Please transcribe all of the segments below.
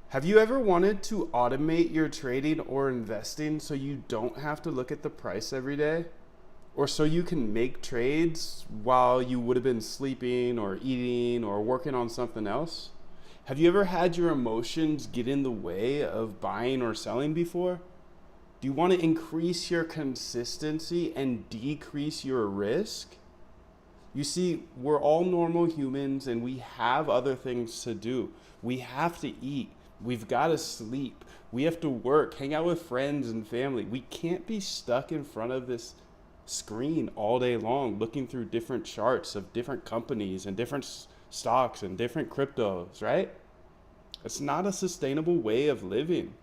Have you ever wanted to automate your trading or investing so you don't have to look at the price every day? Or so you can make trades while you would have been sleeping or eating or working on something else? Have you ever had your emotions get in the way of buying or selling before? Do you want to increase your consistency and decrease your risk? You see, we're all normal humans and we have other things to do. We have to eat. We've got to sleep. We have to work, hang out with friends and family. We can't be stuck in front of this screen all day long looking through different charts of different companies and different stocks and different cryptos, right? It's not a sustainable way of living.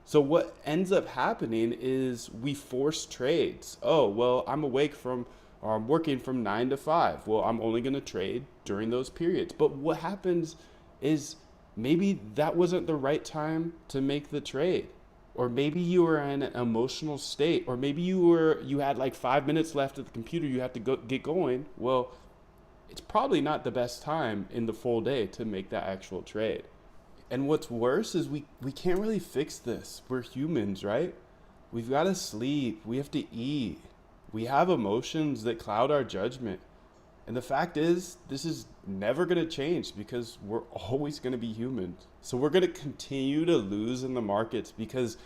So what ends up happening is we force trades. Oh, well, I'm awake from or I'm working from 9 to 5. Well, I'm only going to trade during those periods. But what happens is maybe that wasn't the right time to make the trade. Or maybe you were in an emotional state, or maybe you had like 5 minutes left at the computer, you have to get going. Well, it's probably not the best time in the full day to make that actual trade. And what's worse is we can't really fix this. We're humans, right? We've got to sleep. We have to eat. We have emotions that cloud our judgment. And the fact is, this is never going to change because we're always going to be humans. So we're going to continue to lose in the markets because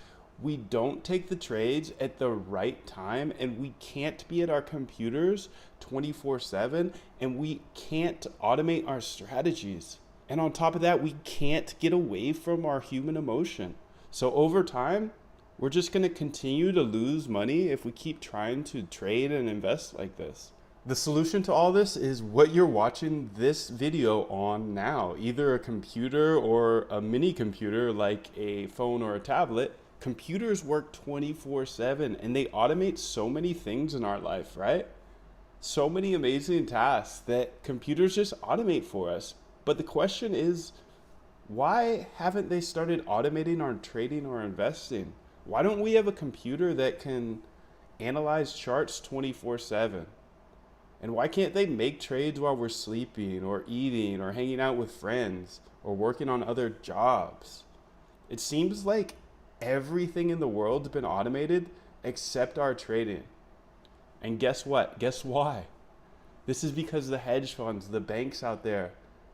we don't take the trades at the right time, and we can't be at our computers 24/7, and we can't automate our strategies. And on top of that, we can't get away from our human emotion. So over time, we're just going to continue to lose money if we keep trying to trade and invest like this. The solution to all this is what you're watching this video on now, either a computer or a mini computer like a phone or a tablet. Computers work 24/7 and they automate so many things in our life, right? So many amazing tasks that computers just automate for us. But the question is, why haven't they started automating our trading or investing? Why don't we have a computer that can analyze charts 24/7? And why can't they make trades while we're sleeping or eating or hanging out with friends or working on other jobs? It seems like everything in the world's been automated except our trading. And guess what? Guess why? This is because the hedge funds, the banks out there,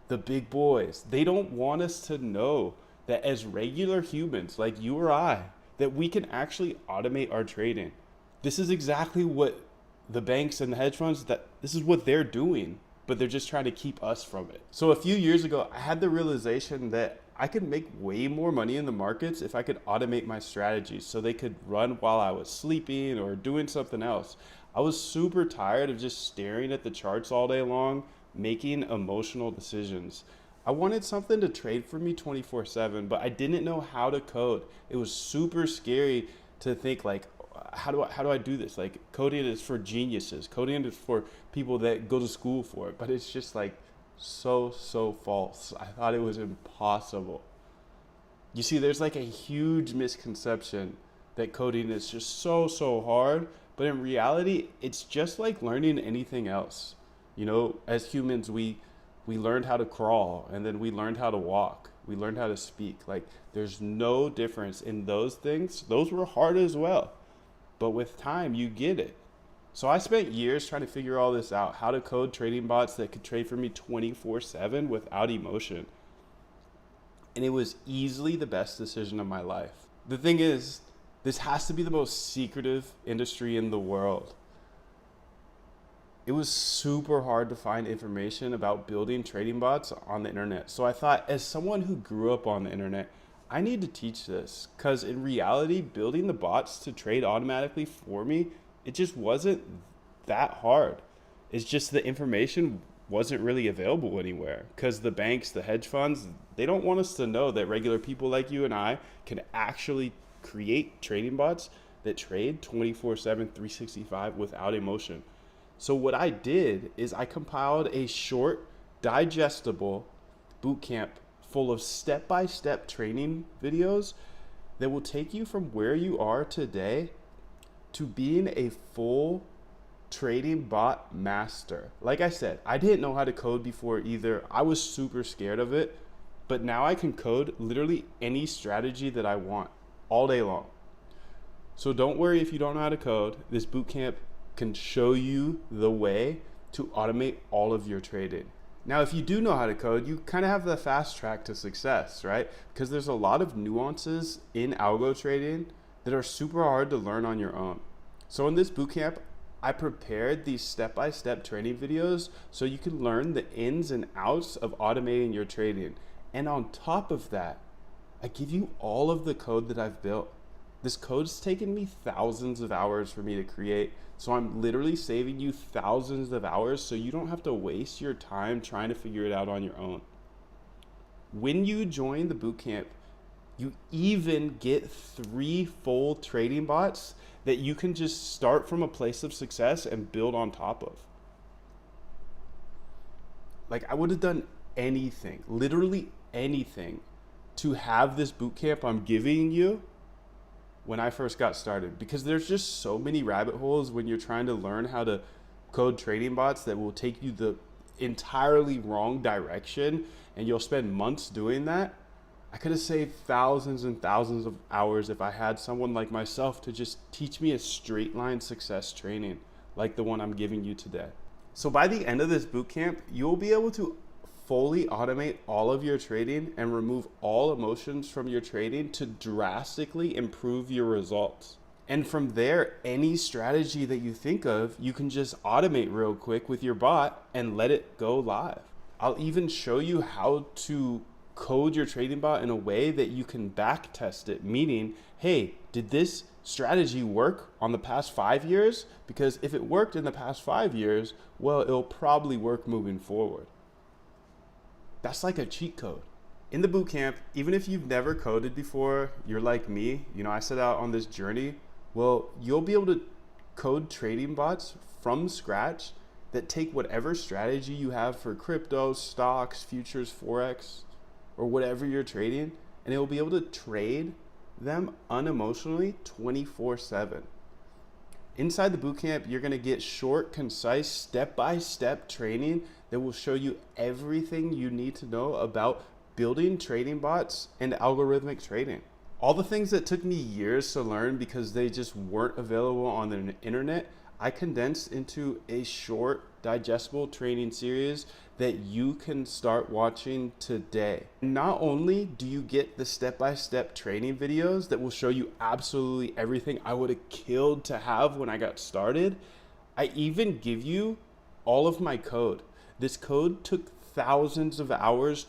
the big boys, they don't want us to know that as regular humans like you or I, that we can actually automate our trading. This is exactly what the banks and the hedge funds, that this is what they're doing, but they're just trying to keep us from it. So a few years ago, I had the realization that I could make way more money in the markets if I could automate my strategies so they could run while I was sleeping or doing something else. I was super tired of just staring at the charts all day long, making emotional decisions. I wanted something to trade for me 24/7, but I didn't know how to code. It was super scary to think like, how do I do this? Like, coding is for geniuses. Coding is for people that go to school for it. But it's just like so false. I thought it was impossible. You see, there's like a huge misconception that coding is just so hard. But in reality, it's just like learning anything else. You know, as humans, we learned how to crawl, and then we learned how to walk. We learned how to speak. Like, there's no difference in those things. Those were hard as well. But with time, you get it. So I spent years trying to figure all this out, how to code trading bots that could trade for me 24/7 without emotion. And it was easily the best decision of my life. The thing is, this has to be the most secretive industry in the world. It was super hard to find information about building trading bots on the internet. So I thought, as someone who grew up on the internet, I need to teach this, because in reality, building the bots to trade automatically for me, it just wasn't that hard. It's just the information wasn't really available anywhere because the banks, the hedge funds, they don't want us to know that regular people like you and I can actually create trading bots that trade 24/7, 365 without emotion. So what I did is I compiled a short, digestible bootcamp full of step-by-step training videos that will take you from where you are today to being a full trading bot master. Like I said, I didn't know how to code before either. I was super scared of it. but now I can code literally any strategy that I want all day long. So don't worry if you don't know how to code. This bootcamp can show you the way to automate all of your trading. Now, if you do know how to code, you kind of have the fast track to success, right? Because there's a lot of nuances in algo trading that are super hard to learn on your own. So in this bootcamp, I prepared these step-by-step training videos so you can learn the ins and outs of automating your trading. And on top of that, I give you all of the code that I've built. This code's taken me thousands of hours for me to create, so I'm literally saving you thousands of hours so you don't have to waste your time trying to figure it out on your own. When you join the bootcamp, you even get 3 full trading bots that you can just start from a place of success and build on top of. Like, I would have done anything, literally anything, to have this bootcamp I'm giving you when I first got started, because there's just so many rabbit holes when you're trying to learn how to code trading bots that will take you the entirely wrong direction, and you'll spend months doing that. I could have saved thousands and thousands of hours if I had someone like myself to just teach me a straight line success training like the one I'm giving you today. So by the end of this bootcamp, you'll be able to fully automate all of your trading and remove all emotions from your trading to drastically improve your results. And from there, any strategy that you think of, you can just automate real quick with your bot and let it go live. I'll even show you how to code your trading bot in a way that you can back test it, meaning, hey, did this strategy work on the past 5 years? Because if it worked in the past 5 years, well, it'll probably work moving forward. That's like a cheat code. In the bootcamp, even if you've never coded before, you're like me, I set out on this journey, well, you'll be able to code trading bots from scratch that take whatever strategy you have for crypto, stocks, futures, Forex, or whatever you're trading, and it will be able to trade them unemotionally 24/7. Inside the bootcamp, you're gonna get short, concise, step-by-step training that will show you everything you need to know about building trading bots and algorithmic trading. All the things that took me years to learn because they just weren't available on the internet, I condensed into a short, digestible training series that you can start watching today. Not only do you get the step-by-step training videos that will show you absolutely everything I would have killed to have when I got started, I even give you all of my code. This code took thousands of hours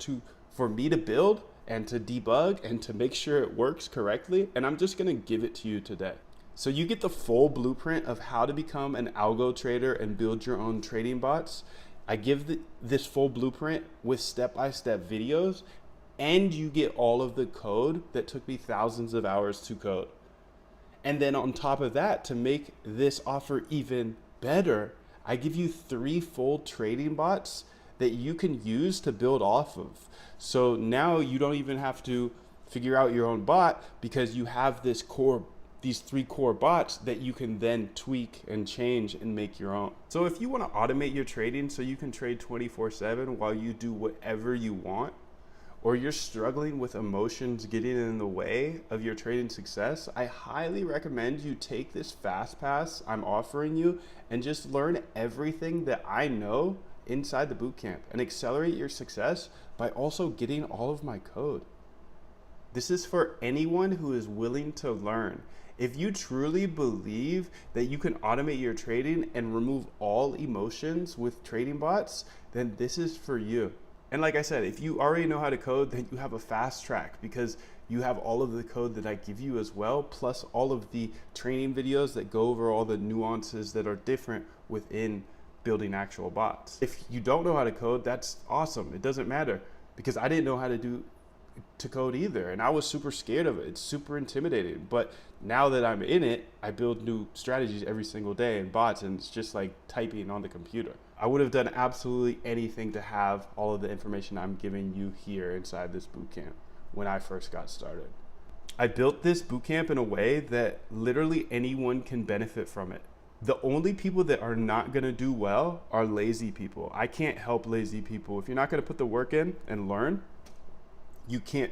for me to build and to debug and to make sure it works correctly, and I'm just gonna give it to you today. So you get the full blueprint of how to become an algo trader and build your own trading bots. I give this full blueprint with step-by-step videos, and you get all of the code that took me thousands of hours to code. And then on top of that, to make this offer even better, I give you 3 full trading bots that you can use to build off of. So now you don't even have to figure out your own bot, because you have these 3 core bots that you can then tweak and change and make your own. So if you want to automate your trading so you can trade 24/7 while you do whatever you want, or you're struggling with emotions getting in the way of your trading success, I highly recommend you take this fast pass I'm offering you and just learn everything that I know inside the bootcamp and accelerate your success by also getting all of my code. This is for anyone who is willing to learn. If you truly believe that you can automate your trading and remove all emotions with trading bots, then this is for you. And like I said, if you already know how to code, then you have a fast track, because you have all of the code that I give you as well, plus all of the training videos that go over all the nuances that are different within building actual bots. If you don't know how to code, that's awesome. It doesn't matter, because I didn't know how to code either, and I was super scared of it. It's super intimidating, but now that I'm in it, I build new strategies every single day and bots, and it's just like typing on the computer. I would have done absolutely anything to have all of the information I'm giving you here inside this bootcamp when I first got started. I built this bootcamp in a way that literally anyone can benefit from it. The only people that are not gonna do well are lazy people. I can't help lazy people. If you're not gonna put the work in and learn, you can't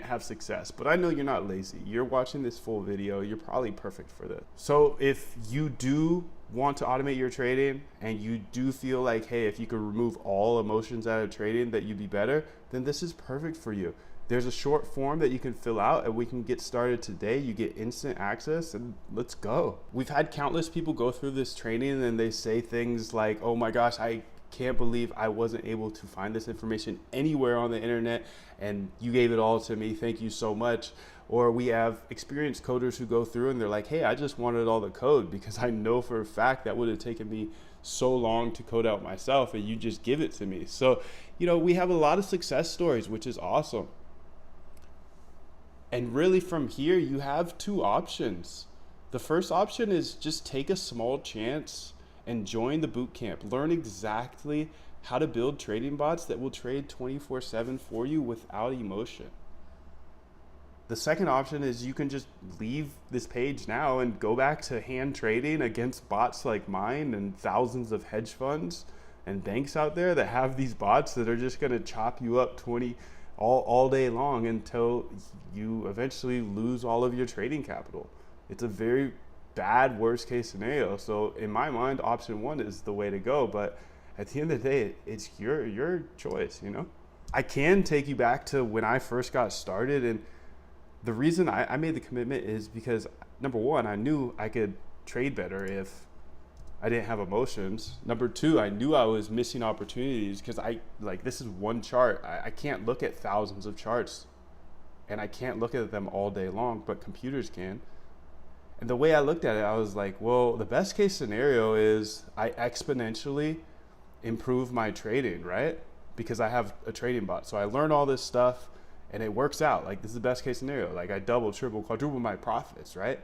have success. But I know you're not lazy. You're watching this full video. You're probably perfect for this. So if you do want to automate your trading and you do feel like, hey, if you could remove all emotions out of trading that you'd be better, then this is perfect for you. There's a short form that you can fill out and we can get started today. You get instant access and let's go. We've had countless people go through this training and they say things like, oh my gosh, I can't believe I wasn't able to find this information anywhere on the internet and you gave it all to me. Thank you so much. Or we have experienced coders who go through and they're like, hey, I just wanted all the code because I know for a fact that would have taken me so long to code out myself and you just give it to me. So, we have a lot of success stories, which is awesome. And really from here, you have two options. The first option is just take a small chance and join the bootcamp. Learn exactly how to build trading bots that will trade 24/7 for you without emotion. The second option is you can just leave this page now and go back to hand trading against bots like mine and thousands of hedge funds and banks out there that have these bots that are just gonna chop you up all day long until you eventually lose all of your trading capital. It's a very bad worst case scenario. So in my mind, option one is the way to go. But at the end of the day, it's your choice, I can take you back to when I first got started. And the reason I made the commitment is because, number one, I knew I could trade better if I didn't have emotions. Number two, I knew I was missing opportunities because this is one chart. I can't look at thousands of charts and I can't look at them all day long, but computers can. And the way I looked at it, I was like, well, the best case scenario is I exponentially improve my trading, right? Because I have a trading bot. So I learn all this stuff and it works out. Like, this is the best case scenario. Like, I double, triple, quadruple my profits, right?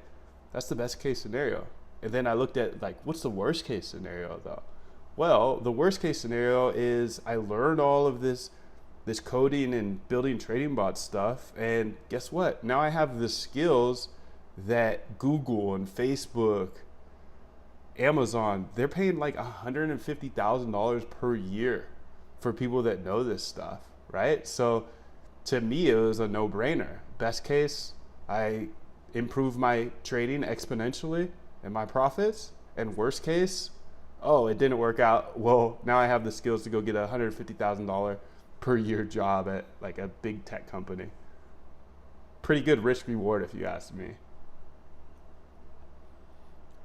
That's the best case scenario. And then I looked at, what's the worst case scenario though? Well, the worst case scenario is I learned all of this coding and building trading bot stuff. And guess what? Now I have the skills that Google and Facebook, Amazon, they're paying like $150,000 per year for people that know this stuff, right? So to me, it was a no-brainer. Best case, I improve my trading exponentially and my profits. And worst case, oh, it didn't work out. Well, now I have the skills to go get a $150,000 per year job at like a big tech company. Pretty good risk reward if you ask me.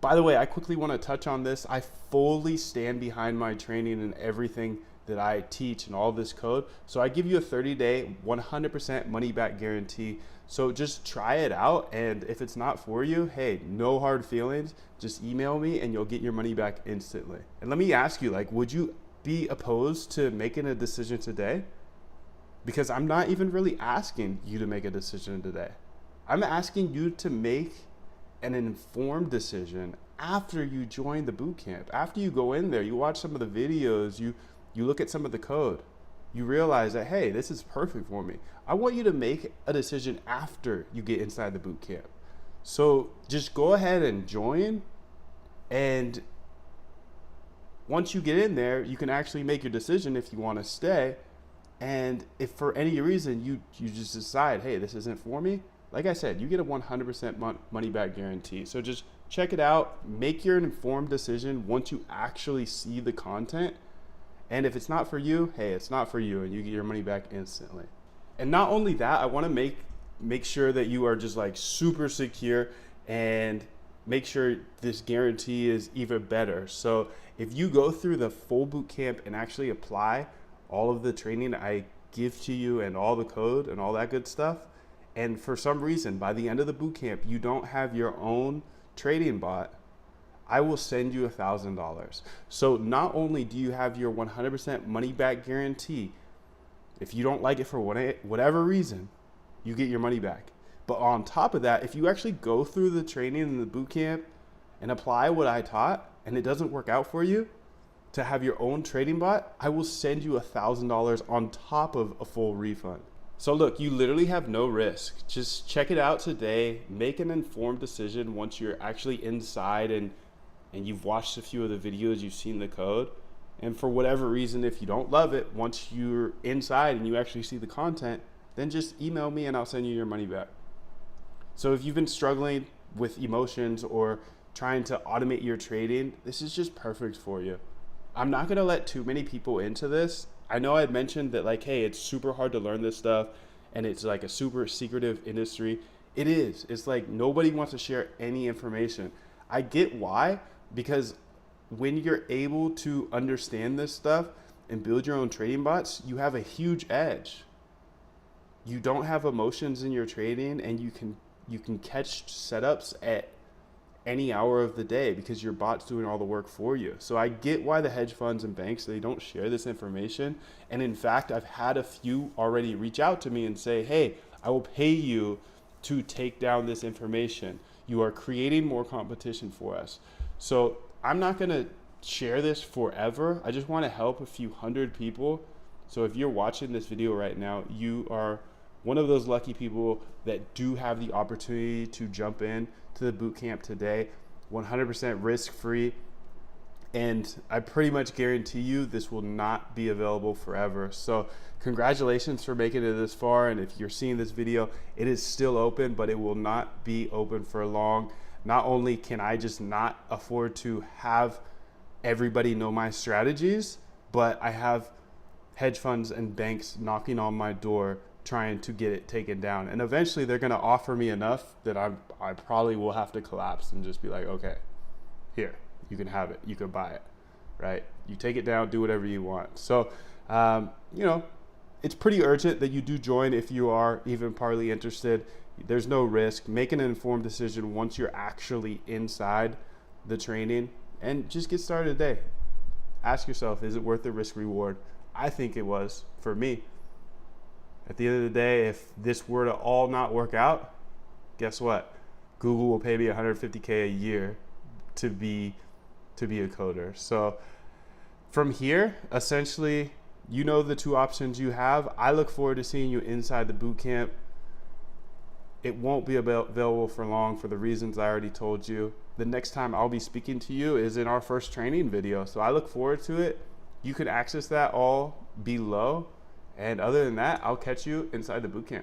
By the way, I quickly want to touch on this. I fully stand behind my training and everything that I teach and all this code. So I give you a 30-day, 100% money back guarantee. So just try it out. And if it's not for you, hey, no hard feelings. Just email me and you'll get your money back instantly. And let me ask you, would you be opposed to making a decision today? Because I'm not even really asking you to make a decision today. I'm asking you to make an informed decision after you join the bootcamp. After you go in there, you watch some of the videos, you look at some of the code, you realize that, hey, this is perfect for me. I want you to make a decision after you get inside the bootcamp. So just go ahead and join, and once you get in there, you can actually make your decision if you want to stay. And if for any reason you just decide, hey, this isn't for me, like I said, you get a 100% money back guarantee. So just check it out, make your informed decision once you actually see the content. And if it's not for you, hey, it's not for you, and you get your money back instantly. And not only that, I want to make sure that you are just super secure and make sure this guarantee is even better. So if you go through the full boot camp and actually apply all of the training I give to you and all the code and all that good stuff, and for some reason by the end of the boot camp you don't have your own trading bot, I will send you $1,000. So not only do you have your 100% money back guarantee, if you don't like it for whatever reason, you get your money back. But on top of that, if you actually go through the training in the boot camp and apply what I taught and it doesn't work out for you to have your own trading bot, I will send you $1,000 on top of a full refund. So look, you literally have no risk. Just check it out today. Make an informed decision once you're actually inside and you've watched a few of the videos, you've seen the code. And for whatever reason, if you don't love it, once you're inside and you actually see the content, then just email me and I'll send you your money back. So if you've been struggling with emotions or trying to automate your trading, this is just perfect for you. I'm not gonna let too many people into this. I know I had mentioned that like, hey, it's super hard to learn this stuff and it's like a super secretive industry. It is. It's like nobody wants to share any information. I get why, because when you're able to understand this stuff and build your own trading bots, you have a huge edge. You don't have emotions in your trading, and you can catch setups at any hour of the day because your bot's doing all the work for you. So I get why the hedge funds and banks, they don't share this information. And in fact, I've had a few already reach out to me and say, hey, I will pay you to take down this information. You are creating more competition for us. So I'm not gonna share this forever. I just wanna help a few hundred people. So if you're watching this video right now, you are one of those lucky people that do have the opportunity to jump in to the bootcamp today, 100% risk-free. And I pretty much guarantee you this will not be available forever. So congratulations for making it this far. And if you're seeing this video, it is still open, but it will not be open for long. Not only can I just not afford to have everybody know my strategies, but I have hedge funds and banks knocking on my door trying to get it taken down. And eventually they're gonna offer me enough that I probably will have to collapse and just be like, okay, here, you can have it, you can buy it, right? You take it down, do whatever you want. So, you know, it's pretty urgent that you do join if you are even partly interested. There's no risk. Make an informed decision once you're actually inside the training, and just get started today. Ask yourself, is it worth the risk reward? I think it was for me. At the end of the day, if this were to all not work out, guess what? Google will pay me $150K a year to be a coder. So from here, essentially, you know the two options you have. I look forward to seeing you inside the bootcamp. It won't be available for long for the reasons I already told you. The next time I'll be speaking to you is in our first training video. So I look forward to it. You can access that all below. And other than that, I'll catch you inside the bootcamp.